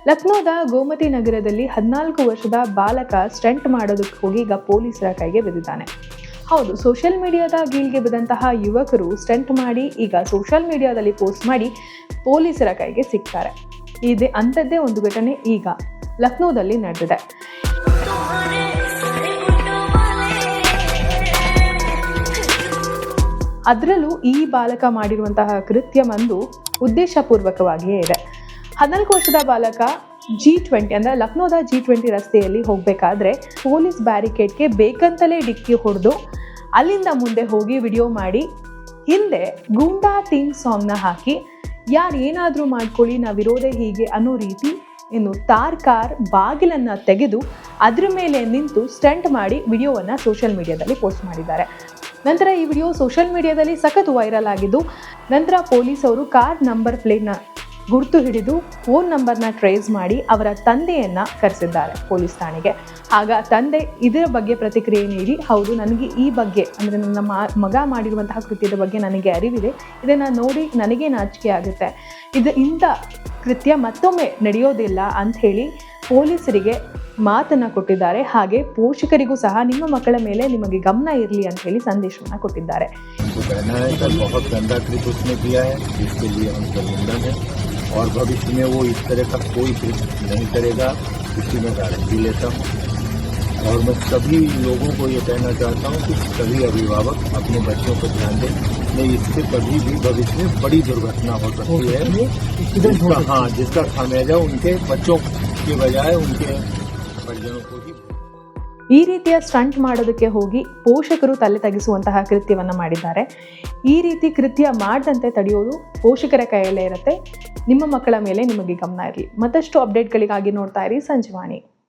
ಲಕ್ನೋದ ಗೋಮತಿ ನಗರದಲ್ಲಿ 14 ವರ್ಷದ ಬಾಲಕ ಸ್ಟಂಟ್ ಮಾಡೋದಕ್ಕೆ ಹೋಗಿ ಈಗ ಪೊಲೀಸರ ಕೈಗೆ ಬಿದ್ದಿದ್ದಾನೆ. ಹೌದು, ಸೋಷಿಯಲ್ ಮೀಡಿಯಾದ ಗೀಳ್ಗೆ ಬಿದ್ದಂತಹ ಯುವಕರು ಸ್ಟಂಟ್ ಮಾಡಿ ಈಗ ಸೋಷಿಯಲ್ ಮೀಡಿಯಾದಲ್ಲಿ ಪೋಸ್ಟ್ ಮಾಡಿ ಪೊಲೀಸರ ಕೈಗೆ ಸಿಗ್ತಾರೆ. ಅಂಥದ್ದೇ ಒಂದು ಘಟನೆ ಈಗ ಲಕ್ನೋದಲ್ಲಿ ನಡೆದಿದೆ. ಅದರಲ್ಲೂ ಈ ಬಾಲಕ ಮಾಡಿರುವಂತಹ ಕೃತ್ಯ ಒಂದು ಉದ್ದೇಶಪೂರ್ವಕವಾಗಿಯೇ ಇದೆ. 14 ವರ್ಷದ ಬಾಲಕ G20 ಅಂದರೆ ಲಕ್ನೋದ G20 ರಸ್ತೆಯಲ್ಲಿ ಹೋಗಬೇಕಾದ್ರೆ ಪೊಲೀಸ್ ಬ್ಯಾರಿಕೇಡ್ಗೆ ಬೇಕಂತಲೇ ಡಿಕ್ಕಿ ಹೊಡೆದು ಅಲ್ಲಿಂದ ಮುಂದೆ ಹೋಗಿ ವಿಡಿಯೋ ಮಾಡಿ ಹಿಂದೆ ಗೂಂಡಾ ಥೀಮ್ ಸಾಂಗ್ನ ಹಾಕಿ ಯಾರು ಏನಾದರೂ ಮಾಡ್ಕೊಳ್ಳಿ ನಾವಿರೋದೇ ಹೀಗೆ ಅನ್ನೋ ರೀತಿ ಇನ್ನು ಕಾರ್ ಬಾಗಿಲನ್ನು ತೆಗೆದು ಅದ್ರ ಮೇಲೆ ನಿಂತು ಸ್ಟಂಟ್ ಮಾಡಿ ವಿಡಿಯೋವನ್ನು ಸೋಷಿಯಲ್ ಮೀಡಿಯಾದಲ್ಲಿ ಪೋಸ್ಟ್ ಮಾಡಿದ್ದಾರೆ. ನಂತರ ಈ ವಿಡಿಯೋ ಸೋಷಿಯಲ್ ಮೀಡಿಯಾದಲ್ಲಿ ಸಖತ್ ವೈರಲ್ ಆಗಿದ್ದು, ನಂತರ ಪೊಲೀಸವರು ಕಾರ್ ನಂಬರ್ ಪ್ಲೇಟ್ನ ಗುರುತು ಹಿಡಿದು ಫೋನ್ ನಂಬರ್ನ ಟ್ರೇಸ್ ಮಾಡಿ ಅವರ ತಂದೆಯನ್ನು ಕರೆಸಿದ್ದಾರೆ ಪೊಲೀಸ್ ಠಾಣೆಗೆ. ಆಗ ತಂದೆ ಇದರ ಬಗ್ಗೆ ಪ್ರತಿಕ್ರಿಯೆ ನೀಡಿ, ಹೌದು ನನಗೆ ಈ ಬಗ್ಗೆ ಅಂದರೆ ನನ್ನ ಮಗ ಮಾಡಿರುವಂತಹ ಕೃತ್ಯದ ಬಗ್ಗೆ ನನಗೆ ಅರಿವಿದೆ, ಇದನ್ನು ನೋಡಿ ನನಗೆ ನಾಚಿಕೆ ಆಗುತ್ತೆ, ಇಂಥ ಕೃತ್ಯ ಮತ್ತೊಮ್ಮೆ ನಡೆಯೋದಿಲ್ಲ ಅಂಥೇಳಿ ಪೊಲೀಸರಿಗೆ ಮಾತನ್ನು ಕೊಟ್ಟಿದ್ದಾರೆ. ಹಾಗೆ ಪೋಷಕರಿಗೂ ಸಹ ನಿಮ್ಮ ಮಕ್ಕಳ ಮೇಲೆ ನಿಮಗೆ ಗಮನ ಇರಲಿ ಅಂತ ಹೇಳಿ ಸಂದೇಶವನ್ನು ಕೊಟ್ಟಿದ್ದಾರೆ. और भविष्य में वो इस तरह का कोई कृत्य नहीं करेगा, इसकी मैं गारंटी लेता हूँ। और मैं सभी लोगों को ये कहना चाहता हूँ कि सभी अभिभावक अपने बच्चों पर ध्यान दें, नहीं इससे कभी भी भविष्य में बड़ी दुर्घटना हो सकती है, जिसका खामियाजा उनके बच्चों के बजाय उनके परिजनों को ही. ಈ ರೀತಿಯ ಸ್ಟಂಟ್ ಮಾಡೋದಕ್ಕೆ ಹೋಗಿ ಪೋಷಕರು ತಲೆ ತಗ್ಗಿಸುವಂತಹ ಕೃತ್ಯವನ್ನು ಮಾಡಿದ್ದಾರೆ. ಈ ರೀತಿ ಕೃತ್ಯ ಮಾಡದಂತೆ ತಡೆಯೋದು ಪೋಷಕರ ಕೈಯಲ್ಲೇ ಇರುತ್ತೆ. ನಿಮ್ಮ ಮಕ್ಕಳ ಮೇಲೆ ನಿಮಗೆ ಗಮನ ಇರಲಿ. ಮತ್ತಷ್ಟು ಅಪ್ಡೇಟ್ಗಳಿಗಾಗಿ ನೋಡ್ತಾ ಇರಿ ಸಂಜೀವಾಣಿ.